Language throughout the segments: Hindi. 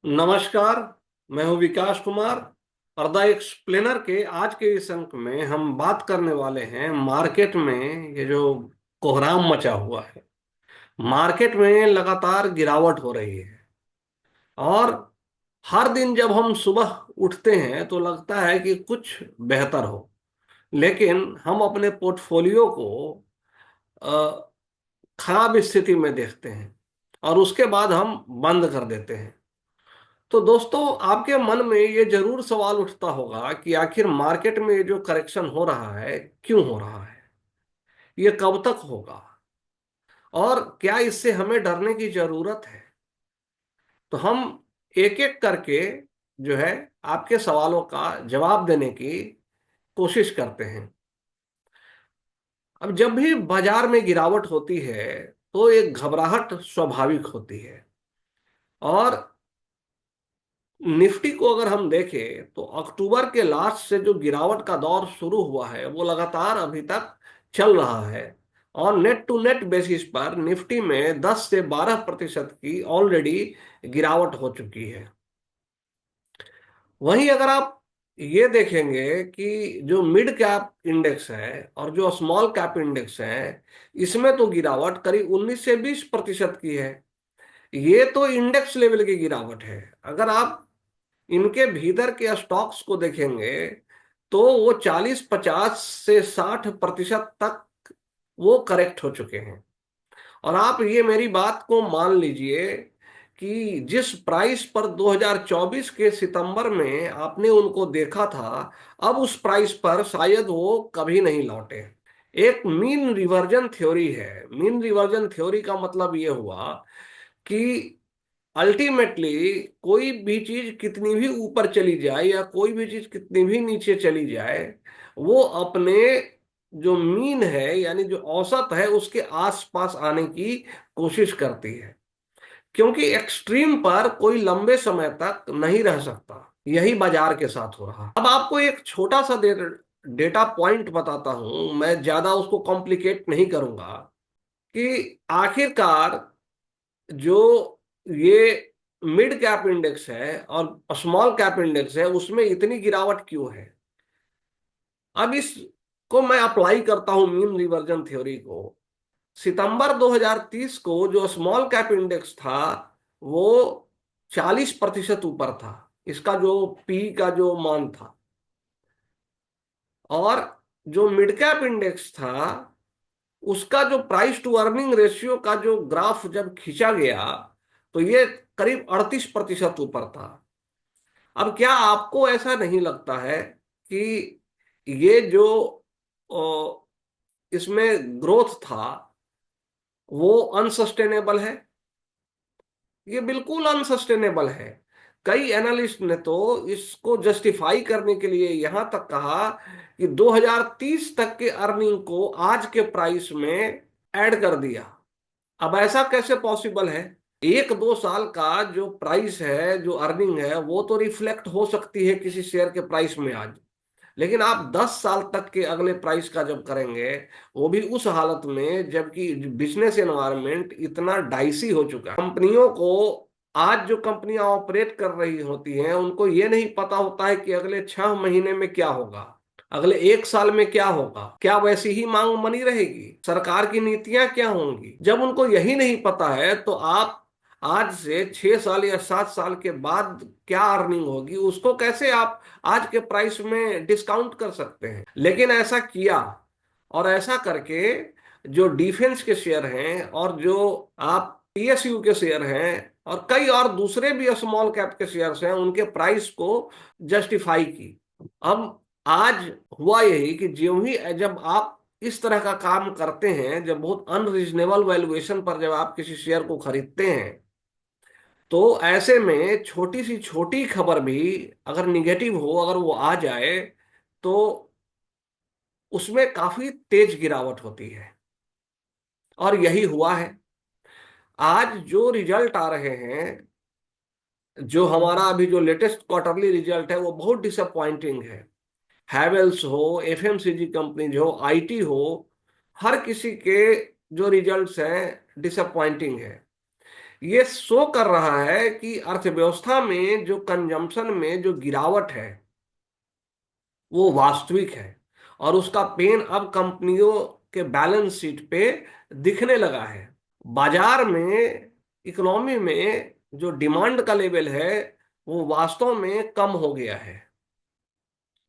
नमस्कार। मैं हूं विकास कुमार और द एक्सप्लेनर के आज के इस अंक में हम बात करने वाले हैं मार्केट में ये जो कोहराम मचा हुआ है। मार्केट में लगातार गिरावट हो रही है और हर दिन जब हम सुबह उठते हैं तो लगता है कि कुछ बेहतर हो, लेकिन हम अपने पोर्टफोलियो को अ, खराब स्थिति में देखते हैं और उसके बाद हम बंद कर देते हैं। तो दोस्तों, आपके मन में ये जरूर सवाल उठता होगा कि आखिर मार्केट में ये जो करेक्शन हो रहा है, क्यों हो रहा है, ये कब तक होगा और क्या इससे हमें डरने की जरूरत है। तो हम एक एक करके जो है आपके सवालों का जवाब देने की कोशिश करते हैं। अब जब भी बाजार में गिरावट होती है तो एक घबराहट स्वाभाविक होती है और निफ्टी को अगर हम देखें तो अक्टूबर के लास्ट से जो गिरावट का दौर शुरू हुआ है वो लगातार अभी तक चल रहा है और नेट टू नेट बेसिस पर निफ्टी में 10 से 12% की ऑलरेडी गिरावट हो चुकी है। वहीं अगर आप ये देखेंगे कि जो मिड कैप इंडेक्स है और जो स्मॉल कैप इंडेक्स है, इसमें तो गिरावट करीब 19 से 20% की है। ये तो इंडेक्स लेवल की गिरावट है। अगर आप इनके भीतर के स्टॉक्स को देखेंगे तो वो 40, 50 से 60% तक वो करेक्ट हो चुके हैं। और आप ये मेरी बात को मान लीजिए कि जिस प्राइस पर 2024 के सितंबर में आपने उनको देखा था, अब उस प्राइस पर शायद वो कभी नहीं लौटे। एक मीन रिवर्जन थ्योरी है। मीन रिवर्जन थ्योरी का मतलब ये हुआ कि अल्टीमेटली कोई भी चीज कितनी भी ऊपर चली जाए या कोई भी चीज कितनी भी नीचे चली जाए, वो अपने जो मीन है यानी जो औसत है उसके आसपास आने की कोशिश करती है, क्योंकि एक्सट्रीम पर कोई लंबे समय तक नहीं रह सकता। यही बाजार के साथ हो रहा। अब आपको एक छोटा सा डेटा पॉइंट बताता हूं, मैं ज्यादा उसको कॉम्प्लिकेट नहीं करूंगा, कि आखिरकार जो ये मिड कैप इंडेक्स है और स्मॉल कैप इंडेक्स है उसमें इतनी गिरावट क्यों है। अब इसको मैं अप्लाई करता हूं मीन रिवर्जन थ्योरी को। सितंबर 2030 को जो स्मॉल कैप इंडेक्स था वो 40% ऊपर था, इसका जो पी का जो मान था। और जो मिड कैप इंडेक्स था उसका जो प्राइस टू अर्निंग रेशियो का जो ग्राफ जब खींचा गया तो ये करीब 38% ऊपर था। अब क्या आपको ऐसा नहीं लगता है कि ये जो अ, इसमें ग्रोथ था वो अनसस्टेनेबल है। ये बिल्कुल अनसस्टेनेबल है। कई एनालिस्ट ने तो इसको जस्टिफाई करने के लिए यहां तक कहा कि 2030 तक के अर्निंग को आज के प्राइस में ऐड कर दिया। अब ऐसा कैसे पॉसिबल है। 1-2 साल का जो प्राइस है, जो अर्निंग है, वो तो रिफ्लेक्ट हो सकती है किसी शेयर के प्राइस में आज, लेकिन आप 10 साल तक के अगले प्राइस का जब करेंगे, वो भी उस हालत में जबकि बिजनेस एनवायरनमेंट इतना डाइसी हो चुका है। कंपनियों को आज जो कंपनियां ऑपरेट कर रही होती हैं उनको ये नहीं पता होता है कि अगले 6 महीने में क्या होगा, अगले 1 साल में क्या होगा, क्या वैसी ही मांग बनी रहेगी, सरकार की नीतियां क्या होंगी। जब उनको यही नहीं पता है तो आप आज से 6 साल या 7 साल के बाद क्या अर्निंग होगी उसको कैसे आप आज के प्राइस में डिस्काउंट कर सकते हैं। लेकिन ऐसा किया और ऐसा करके जो डिफेंस के शेयर हैं और जो आप पीएसयू के शेयर हैं और कई और दूसरे भी स्मॉल कैप के शेयर्स हैं उनके प्राइस को जस्टिफाई की। अब आज हुआ यही कि ज्यों ही जब आप इस तरह का काम करते हैं, जब बहुत अनरीजनेबल वैल्यूएशन पर जब आप किसी शेयर को खरीदते हैं, तो ऐसे में छोटी सी छोटी खबर भी अगर निगेटिव हो, अगर वो आ जाए तो उसमें काफी तेज गिरावट होती है। और यही हुआ है। आज जो रिजल्ट आ रहे हैं, जो हमारा अभी जो लेटेस्ट क्वार्टरली रिजल्ट है वो बहुत डिसअपॉइंटिंग है। हैवेल्स हो, एफएमसीजी कंपनीज हो, आईटी हो, हर किसी के जो रिजल्ट्स हैं डिसअपॉइंटिंग है। ये शो कर रहा है कि अर्थव्यवस्था में जो कंजम्पशन में जो गिरावट है वो वास्तविक है, और उसका पेन अब कंपनियों के बैलेंस शीट पे दिखने लगा है। बाजार में, इकोनॉमी में जो डिमांड का लेवल है वो वास्तव में कम हो गया है।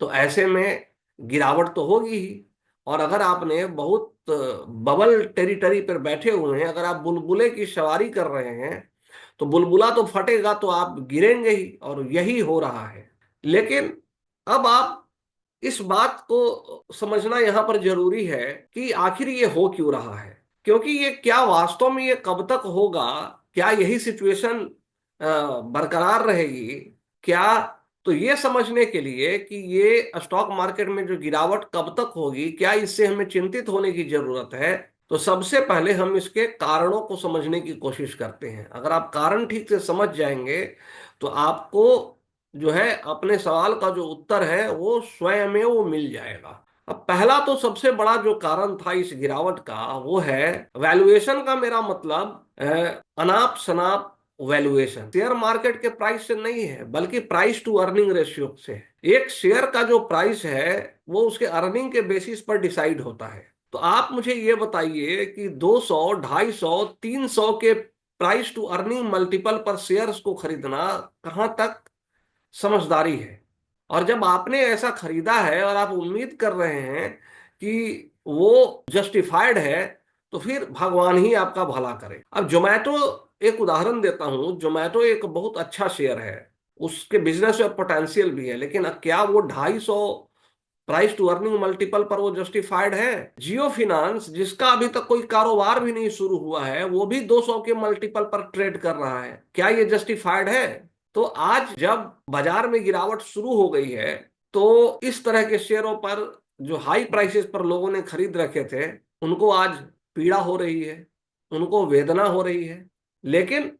तो ऐसे में गिरावट तो होगी ही। और अगर आपने बहुत बबल टेरिटरी पर बैठे हुए हैं, अगर आप बुलबुले की सवारी कर रहे हैं, तो बुलबुला तो फटेगा, तो आप गिरेंगे ही, और यही हो रहा है। लेकिन अब आप इस बात को समझना यहां पर जरूरी है कि आखिर ये हो क्यों रहा है, क्योंकि ये क्या वास्तव में ये कब तक होगा, क्या यही सिचुएशन बरकरार रहेगी, क्या। तो ये समझने के लिए कि ये स्टॉक मार्केट में जो गिरावट कब तक होगी, क्या इससे हमें चिंतित होने की जरूरत है, तो सबसे पहले हम इसके कारणों को समझने की कोशिश करते हैं। अगर आप कारण ठीक से समझ जाएंगे तो आपको जो है अपने सवाल का जो उत्तर है वो स्वयं में वो मिल जाएगा। अब पहला तो सबसे बड़ा जो कारण था इस गिरावट का वो है वैल्यूएशन का। मेरा मतलब अनाप शनाप वैल्यूएशन शेयर मार्केट के प्राइस से नहीं है, बल्कि प्राइस टू अर्निंग रेशियो से है। एक शेयर का जो प्राइस है वो उसके अर्निंग के बेसिस पर डिसाइड होता है। तो आप मुझे ये बताइए कि 200, 250, 300 के प्राइस टू अर्निंग मल्टीपल पर शेयर्स को खरीदना कहां तक समझदारी है। और जब आपने ऐसा खरीदा है और आप उम्मीद कर रहे हैं कि वो जस्टिफाइड है, तो फिर भगवान ही आपका भला करे। अब जोमेटो, एक उदाहरण देता हूं। जोमेटो एक बहुत अच्छा शेयर है, उसके बिजनेस में पोटेंशियल भी है, लेकिन क्या वो 250 प्राइस टू अर्निंग मल्टीपल पर वो जस्टिफाइड है? जियो फिनांस, जिसका अभी तक कोई कारोबार भी नहीं शुरू हुआ है, वो भी 200 के मल्टीपल पर ट्रेड कर रहा है, क्या ये जस्टिफाइड है? तो आज जब बाजार में गिरावट शुरू हो गई है, तो इस तरह के शेयरों पर जो हाई प्राइसेस पर लोगों ने खरीद रखे थे, उनको आज पीड़ा हो रही है, उनको वेदना हो रही है। लेकिन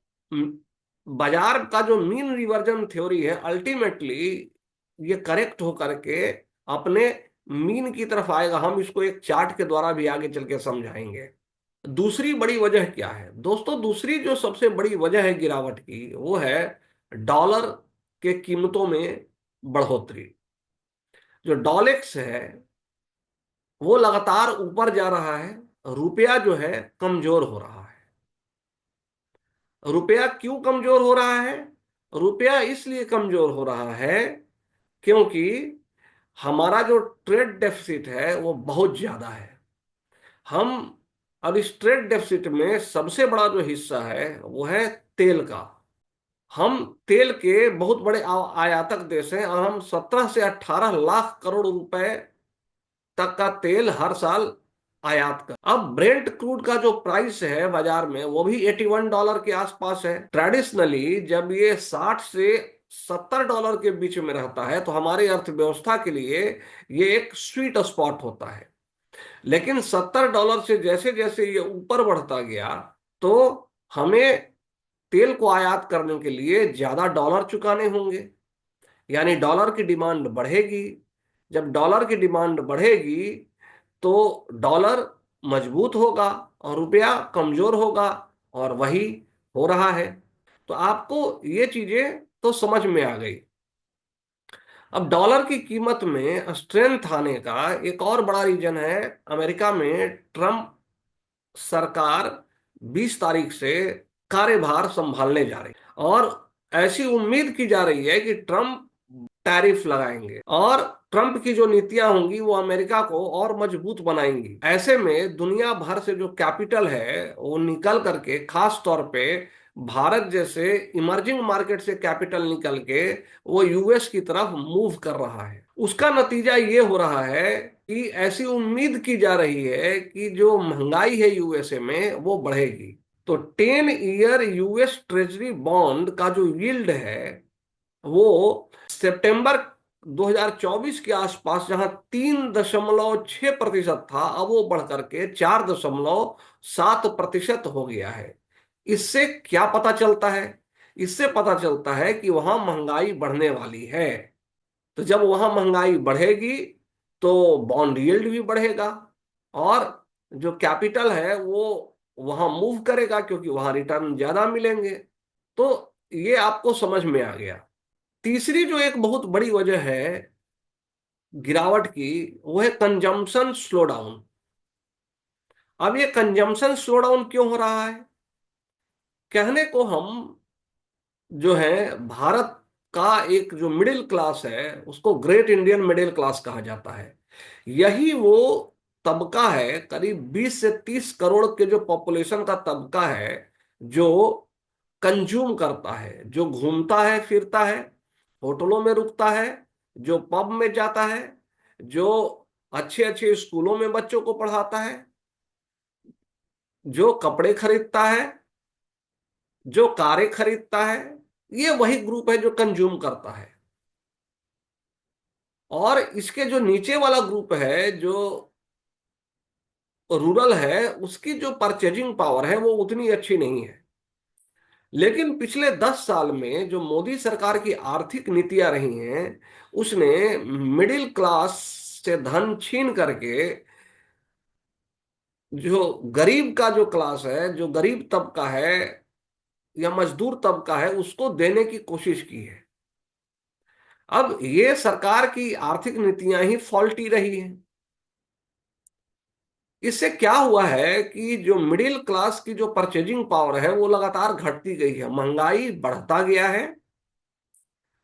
बाजार का जो मीन रिवर्जन थ्योरी है, अल्टीमेटली ये करेक्ट हो करके अपने मीन की तरफ आएगा। हम इसको एक चार्ट के द्वारा भी आगे चल के समझाएंगे। दूसरी बड़ी वजह क्या है दोस्तों? दूसरी जो सबसे बड़ी वजह है गिरावट की, वो है डॉलर के कीमतों में बढ़ोतरी। जो डॉलेक्स है वो लगातार ऊपर जा रहा है, रुपया जो है कमजोर हो रहा है। रुपया क्यों कमजोर हो रहा है? रुपया इसलिए कमजोर हो रहा है क्योंकि हमारा जो ट्रेड डेफिसिट है वो बहुत ज्यादा है। हम, अब इस ट्रेड डेफिसिट में सबसे बड़ा जो हिस्सा है वो है तेल का। हम तेल के बहुत बड़े आयातक देश हैं, और हम 17 से 18 लाख करोड़ रुपए तक का तेल हर साल आयात कर। अब ब्रेंट क्रूड का जो प्राइस है बाजार में वो भी $81 के आसपास है। ट्रेडिशनली जब ये 60 से $70 के बीच में रहता है तो हमारी अर्थव्यवस्था के लिए ये एक स्वीट स्पॉट होता है। लेकिन $70 से जैसे जैसे ये ऊपर बढ़ता गया, तो हमें तेल को आयात करने के लिए ज्यादा डॉलर चुकाने होंगे, यानी डॉलर की डिमांड बढ़ेगी। जब डॉलर की डिमांड बढ़ेगी तो डॉलर मजबूत होगा और रुपया कमजोर होगा, और वही हो रहा है। तो आपको ये चीजें तो समझ में आ गई। अब डॉलर की कीमत में स्ट्रेंथ आने का एक और बड़ा रीजन है, अमेरिका में ट्रम्प सरकार 20 तारीख से कार्यभार संभालने जा रही है, और ऐसी उम्मीद की जा रही है कि ट्रम्प टैरिफ लगाएंगे, और ट्रम्प की जो नीतियां होंगी वो अमेरिका को और मजबूत बनाएंगी। ऐसे में दुनिया भर से जो कैपिटल है वो निकल करके, खास तौर पे भारत जैसे इमर्जिंग मार्केट से कैपिटल निकल के वो यूएस की तरफ मूव कर रहा है। उसका नतीजा ये हो रहा है कि ऐसी उम्मीद की जा रही है कि जो महंगाई है यूएसए में वो बढ़ेगी। तो 10 ईयर यूएस ट्रेजरी बॉन्ड का जो यील्ड है वो सितंबर 2024 के आसपास, जहां 3.6% था, अब वो बढ़ करके 4.7% हो गया है। इससे क्या पता चलता है? इससे पता चलता है कि वहां महंगाई बढ़ने वाली है। तो जब वहां महंगाई बढ़ेगी तो बॉन्ड यील्ड भी बढ़ेगा, और जो कैपिटल है वो वहां मूव करेगा, क्योंकि वहां रिटर्न ज्यादा मिलेंगे। तो ये आपको समझ में आ गया। तीसरी जो एक बहुत बड़ी वजह है गिरावट की, वो है कंजम्पशन स्लो डाउन। अब ये कंजम्पशन स्लो डाउन क्यों हो रहा है? कहने को हम जो है भारत का एक जो मिडिल क्लास है उसको ग्रेट इंडियन मिडिल क्लास कहा जाता है। यही वो तबका है, करीब 20 से 30 करोड़ के जो पॉपुलेशन का तबका है, जो कंज्यूम करता है, जो घूमता है फिरता है, होटलों में रुकता है, जो पब में जाता है, जो अच्छे अच्छे स्कूलों में बच्चों को पढ़ाता है, जो कपड़े खरीदता है, जो कारें खरीदता है, ये वही ग्रुप है जो कंज्यूम करता है। और इसके जो नीचे वाला ग्रुप है जो रूरल है, उसकी जो परचेजिंग पावर है वो उतनी अच्छी नहीं है। लेकिन पिछले 10 साल में जो मोदी सरकार की आर्थिक नीतियां रही हैं, उसने मिडिल क्लास से धन छीन करके जो गरीब का जो क्लास है, जो गरीब तबका है या मजदूर तबका है, उसको देने की कोशिश की है। अब ये सरकार की आर्थिक नीतियां ही फॉल्टी रही हैं। इससे क्या हुआ है कि जो मिडिल क्लास की जो परचेजिंग पावर है वो लगातार घटती गई है, महंगाई बढ़ता गया है,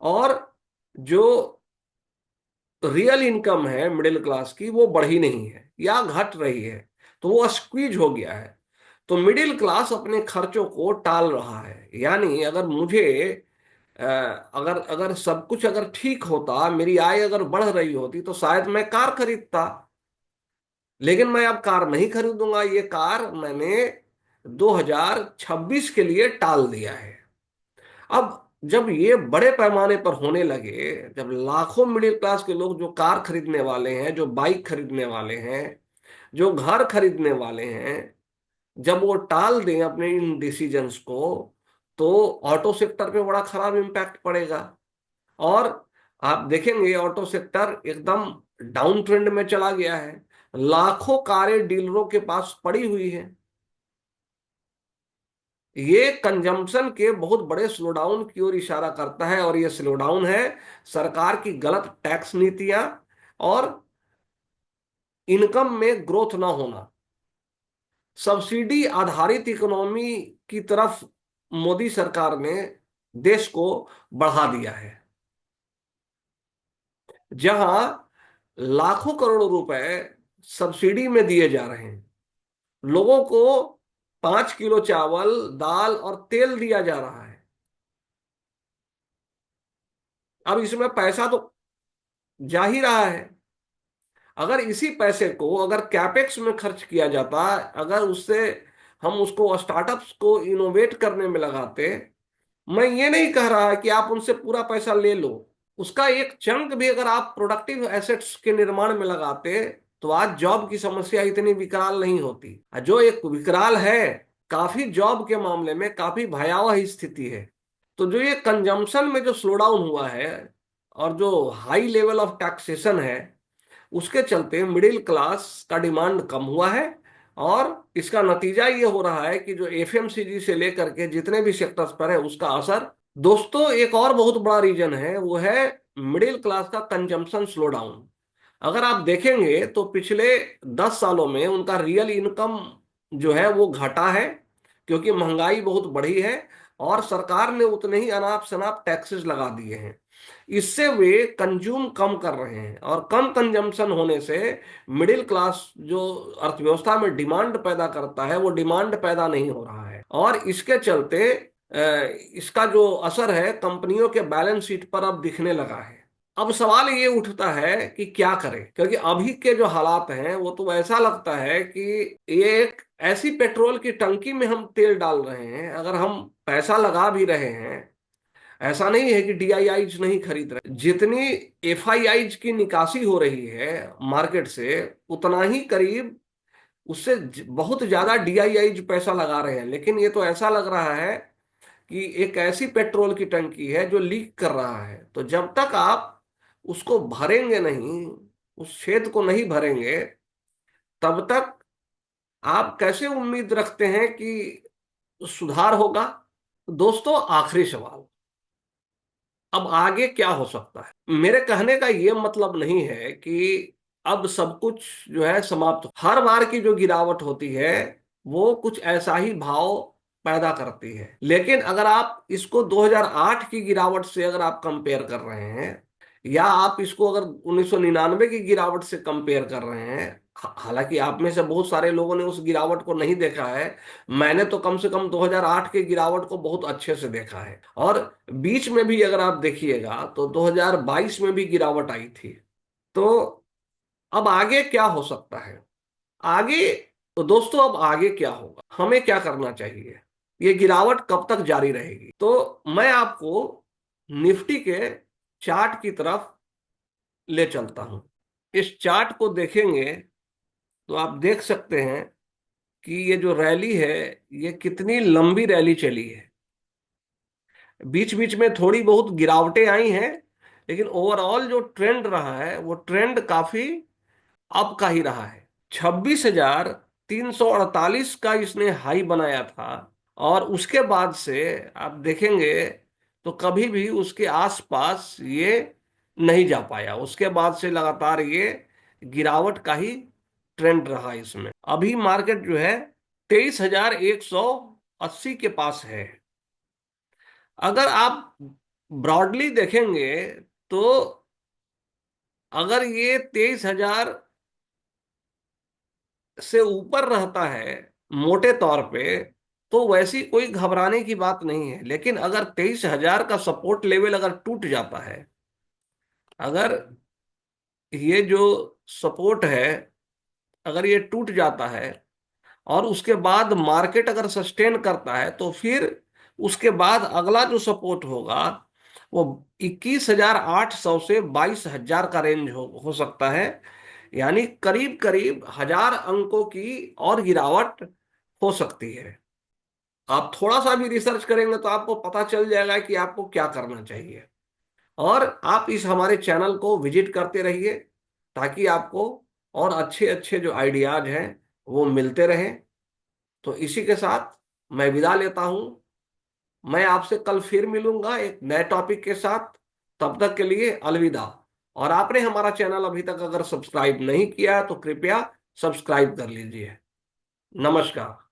और जो रियल इनकम है मिडिल क्लास की वो बढ़ी नहीं है या घट रही है। तो वो स्क्वीज हो गया है। तो मिडिल क्लास अपने खर्चों को टाल रहा है। यानी अगर मुझे अगर अगर सब कुछ अगर ठीक होता, मेरी आय अगर बढ़ रही होती, तो शायद मैं कार खरीदता। लेकिन मैं अब कार नहीं खरीदूंगा। ये कार मैंने 2026 के लिए टाल दिया है। अब जब ये बड़े पैमाने पर होने लगे, जब लाखों मिडिल क्लास के लोग जो कार खरीदने वाले हैं, जो बाइक खरीदने वाले हैं, जो घर खरीदने वाले हैं, जब वो टाल दें अपने इन डिसीजंस को, तो ऑटो सेक्टर पे बड़ा खराब इम्पैक्ट पड़ेगा। और आप देखेंगे ऑटो सेक्टर एकदम डाउन ट्रेंड में चला गया है। लाखों कारें डीलरों के पास पड़ी हुई हैं। ये कंजम्पशन के बहुत बड़े स्लोडाउन की ओर इशारा करता है, और ये स्लोडाउन है सरकार की गलत टैक्स नीतियां और इनकम में ग्रोथ ना होना। सब्सिडी आधारित इकोनॉमी की तरफ मोदी सरकार ने देश को बढ़ा दिया है, जहां लाखों करोड़ रुपए सब्सिडी में दिए जा रहे हैं। लोगों को 5 किलो चावल, दाल और तेल दिया जा रहा है। अब इसमें पैसा तो जा ही रहा है। अगर इसी पैसे को अगर कैपेक्स में खर्च किया जाता, अगर उससे हम उसको स्टार्टअप्स को इनोवेट करने में लगाते, मैं ये नहीं कह रहा है कि आप उनसे पूरा पैसा ले लो, उसका एक चंक भी अगर आप प्रोडक्टिव एसेट्स के निर्माण में लगाते, तो आज जॉब की समस्या इतनी विकराल नहीं होती। जो एक विकराल है, काफी जॉब के मामले में काफी भयावह स्थिति है। तो जो ये कंजम्पशन में जो स्लो डाउन हुआ है और जो हाई लेवल ऑफ टैक्सेशन है, उसके चलते मिडिल क्लास का डिमांड कम हुआ है। और इसका नतीजा ये हो रहा है कि जो एफएमसीजी से लेकर के जितने भी सेक्टर्स पर है उसका असर। दोस्तों, एक और बहुत बड़ा रीजन है, वो है मिडिल क्लास का कंजम्पशन स्लो डाउन। अगर आप देखेंगे तो पिछले 10 सालों में उनका रियल इनकम जो है वो घटा है, क्योंकि महंगाई बहुत बढ़ी है और सरकार ने उतने ही अनाप शनाप टैक्सेस लगा दिए हैं। इससे वे कंज्यूम कम कर रहे हैं, और कम कंजम्पशन होने से मिडिल क्लास जो अर्थव्यवस्था में डिमांड पैदा करता है वो डिमांड पैदा नहीं हो रहा है। और इसके चलते इसका जो असर है कंपनियों के बैलेंस शीट पर अब दिखने लगा है। अब सवाल ये उठता है कि क्या करें, क्योंकि अभी के जो हालात हैं वो तो ऐसा लगता है कि ये एक ऐसी पेट्रोल की टंकी में हम तेल डाल रहे हैं। अगर हम पैसा लगा भी रहे हैं, ऐसा नहीं है कि डीआईआईज नहीं खरीद रहे, जितनी एफआईआईज की निकासी हो रही है मार्केट से, उतना ही करीब उससे बहुत ज्यादा डीआईआईज पैसा लगा रहे हैं। लेकिन ये तो ऐसा लग रहा है कि एक ऐसी पेट्रोल की टंकी है जो लीक कर रहा है। तो जब तक आप उसको भरेंगे नहीं, उस छेद को नहीं भरेंगे, तब तक आप कैसे उम्मीद रखते हैं कि सुधार होगा? दोस्तों, आखिरी सवाल, अब आगे क्या हो सकता है? मेरे कहने का ये मतलब नहीं है कि अब सब कुछ जो है समाप्त हर बार की जो गिरावट होती है वो कुछ ऐसा ही भाव पैदा करती है। लेकिन अगर आप इसको 2008 की गिरावट से अगर आप कंपेयर कर रहे हैं, या आप इसको अगर 1999 की गिरावट से कंपेयर कर रहे हैं, हालांकि आप में से बहुत सारे लोगों ने उस गिरावट को नहीं देखा है, मैंने तो कम से कम 2008 के गिरावट को बहुत अच्छे से देखा है। और बीच में भी अगर आप देखिएगा तो 2022 में भी गिरावट आई थी। तो अब आगे क्या हो सकता है? आगे, तो दोस्तों अब आगे क्या होगा, हमें क्या करना चाहिए, ये गिरावट कब तक जारी रहेगी? तो मैं आपको निफ्टी के चार्ट की तरफ ले चलता हूं। इस चार्ट को देखेंगे तो आप देख सकते हैं कि ये जो रैली है, ये कितनी लंबी रैली चली है। बीच बीच में थोड़ी बहुत गिरावटें आई हैं, लेकिन ओवरऑल जो ट्रेंड रहा है वो ट्रेंड काफी अप का ही रहा है। 26,348 का इसने हाई बनाया था, और उसके बाद से आप देखेंगे तो कभी भी उसके आसपास ये नहीं जा पाया। उसके बाद से लगातार ये गिरावट का ही ट्रेंड रहा। इसमें अभी मार्केट जो है 23,180 के पास है। अगर आप ब्रॉडली देखेंगे तो अगर ये 23,000 से ऊपर रहता है मोटे तौर पे, तो वैसी कोई घबराने की बात नहीं है। लेकिन अगर 23,000 का सपोर्ट लेवल अगर टूट जाता है, अगर ये जो सपोर्ट है अगर ये टूट जाता है और उसके बाद मार्केट अगर सस्टेन करता है, तो फिर उसके बाद अगला जो सपोर्ट होगा वो 21,800 से 22,000 का रेंज हो सकता है। यानी करीब करीब 1,000 अंकों की और गिरावट हो सकती है। आप थोड़ा सा भी रिसर्च करेंगे तो आपको पता चल जाएगा कि आपको क्या करना चाहिए। और आप इस हमारे चैनल को विजिट करते रहिए, ताकि आपको और अच्छे अच्छे जो आइडियाज हैं वो मिलते रहें। तो इसी के साथ मैं विदा लेता हूं। मैं आपसे कल फिर मिलूंगा एक नए टॉपिक के साथ। तब तक के लिए अलविदा। और आपने हमारा चैनल अभी तक अगर सब्सक्राइब नहीं किया है तो कृपया सब्सक्राइब कर लीजिए। नमस्कार।